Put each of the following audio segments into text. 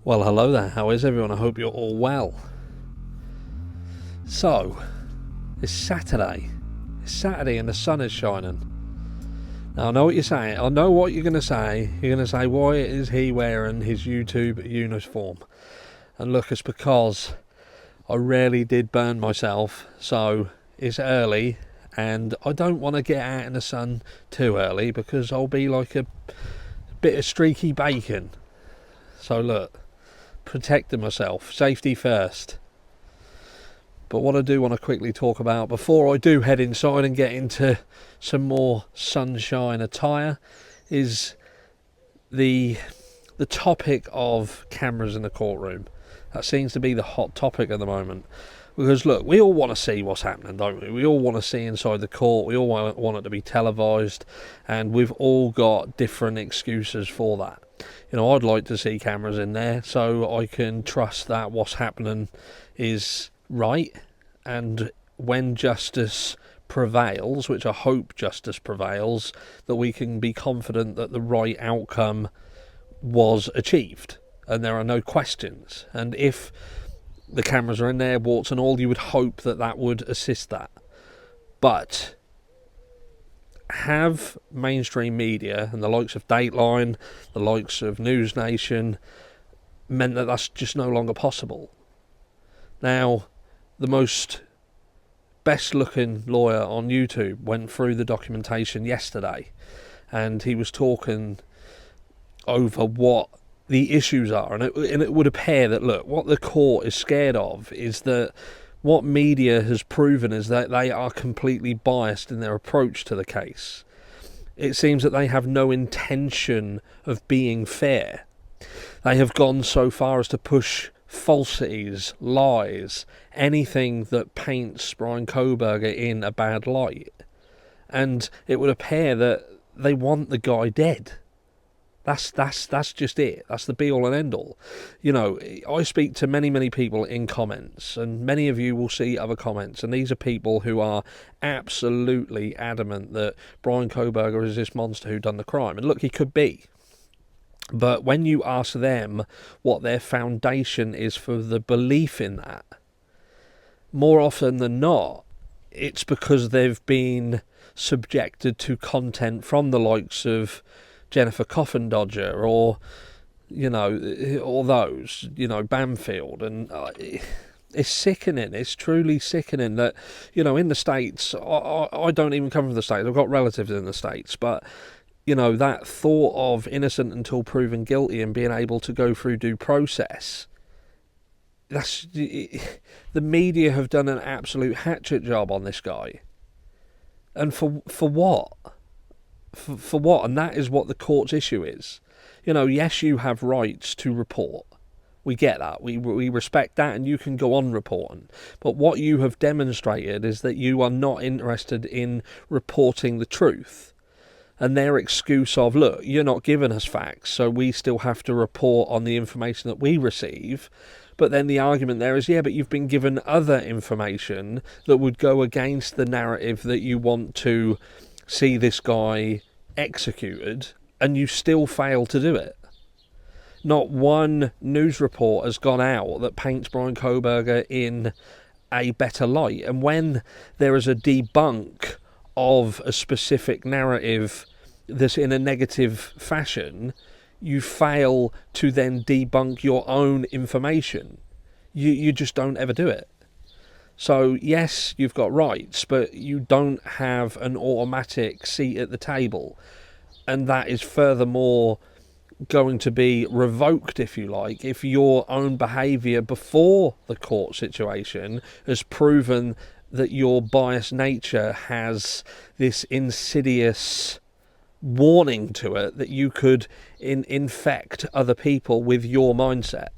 Well, hello there, how is everyone? I hope you're all well. So, it's Saturday. It's Saturday and the sun is shining. Now, I know what you're saying. I know what you're going to say. You're going to say, why is he wearing his YouTube uniform? And look, it's because I really did burn myself. So, it's early and I don't want to get out in the sun too early because I'll be like a bit of streaky bacon. So, look. Protecting myself, safety first. But what I do want to quickly talk about before I do head inside and get into some more sunshine attire is the topic of cameras in the courtroom. That seems to be the hot topic at the moment. Because look, we all want to see what's happening, don't we? We all want to see inside the court. We all want it to be televised, and we've all got different excuses for that. You know, I'd like to see cameras in there so I can trust that what's happening is right, and when justice prevails, which I hope justice prevails, that we can be confident that the right outcome was achieved and there are no questions. And if the cameras are in there, warts and all, you would hope that that would assist that. But have mainstream media and the likes of Dateline, the likes of News Nation, meant that that's just no longer possible. Now, the most best looking lawyer on YouTube went through the documentation yesterday, and he was talking over what the issues are, and it would appear that, look, what the court is scared of is that what media has proven is that they are completely biased in their approach to the case. It seems that they have no intention of being fair. They have gone so far as to push falsities, lies, anything that paints Bryan Kohberger in a bad light. And it would appear that they want the guy dead. That's just it. That's the be all and end all. You know, I speak to many people in comments, and many of you will see other comments, and these are people who are absolutely adamant that Bryan Kohberger is this monster who done the crime. And look, he could be. But when you ask them what their foundation is for the belief in that, more often than not, it's because they've been subjected to content from the likes of Jennifer Coffin Dodger, or, you know, all those, you know, Bamfield, and it's sickening. It's truly sickening that, you know, in the States, I don't even come from the States. I've got relatives in the States, but, you know, that thought of innocent until proven guilty and being able to go through due process, that's the media have done an absolute hatchet job on this guy, and for what? For what? And that is what the court's issue is. You know, yes, you have rights to report. We get that. We respect that, and you can go on reporting. But what you have demonstrated is that you are not interested in reporting the truth. And their excuse of, look, you're not giving us facts, so we still have to report on the information that we receive. But then the argument there is, yeah, but you've been given other information that would go against the narrative that you want to see this guy executed, and you still fail to do it. Not one news report has gone out that paints Bryan Kohberger in a better light. And when there is a debunk of a specific narrative that's in a negative fashion, you fail to then debunk your own information. You just don't ever do it. So, yes, you've got rights, but you don't have an automatic seat at the table. And that is furthermore going to be revoked, if you like, if your own behaviour before the court situation has proven that your biased nature has this insidious warning to it that you could infect other people with your mindset.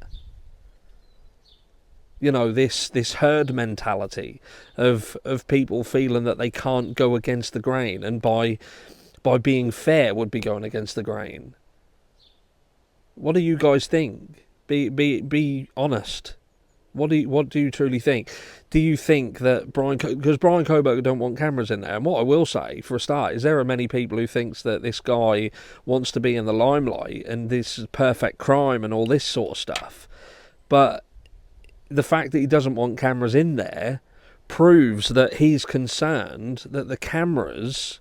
You know, this herd mentality of people feeling that they can't go against the grain, and by being fair would be going against the grain. What do you guys think? Be honest. What do you truly think? Do you think that because Bryan Kohberger don't want cameras in there? And what I will say for a start is there are many people who thinks that this guy wants to be in the limelight and this is perfect crime and all this sort of stuff. But the fact that he doesn't want cameras in there proves that he's concerned that the cameras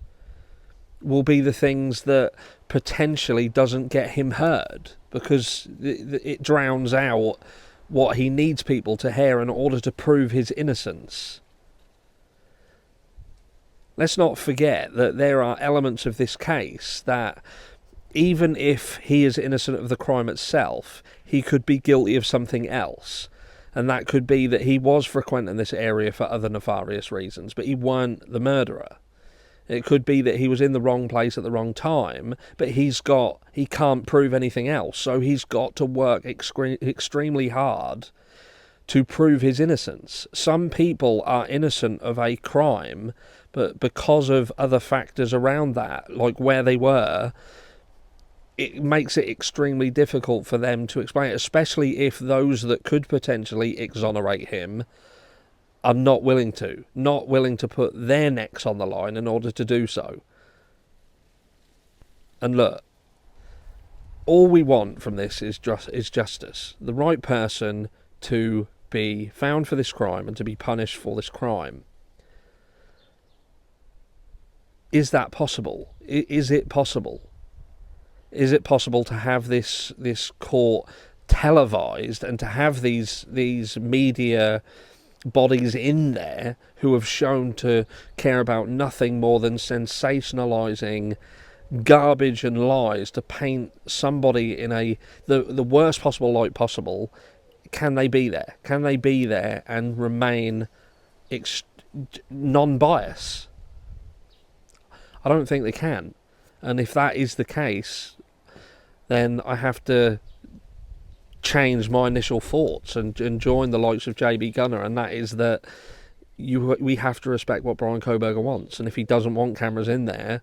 will be the things that potentially doesn't get him heard, because it drowns out what he needs people to hear in order to prove his innocence. Let's not forget that there are elements of this case that, even if he is innocent of the crime itself, he could be guilty of something else. And that could be that he was frequenting this area for other nefarious reasons, but he weren't the murderer. It could be that he was in the wrong place at the wrong time, but he can't prove anything else, so he's got to work extremely hard to prove his innocence. Some people are innocent of a crime, but because of other factors around that, like where they were, it makes it extremely difficult for them to explain it, especially if those that could potentially exonerate him are not willing to put their necks on the line in order to do so. And look, all we want from this is justice. The right person to be found for this crime and to be punished for this crime. Is that possible? Is it possible? Is it possible to have this court televised and to have these media bodies in there who have shown to care about nothing more than sensationalizing garbage and lies to paint somebody in the worst possible light possible? Can they be there? Can they be there and remain non-biased? I don't think they can. And if that is the case, then I have to change my initial thoughts and join the likes of JB Gunner, and that is that we have to respect what Bryan Kohberger wants, and if he doesn't want cameras in there,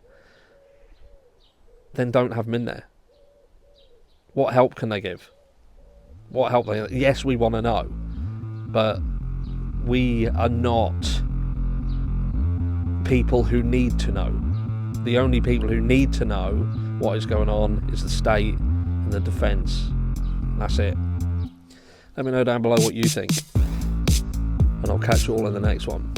then don't have them in there. What help can they give? What help? Yes, we want to know, but we are not people who need to know. The only people who need to know what is going on is the state and the defence. That's it. Let me know down below what you think, and I'll catch you all in the next one.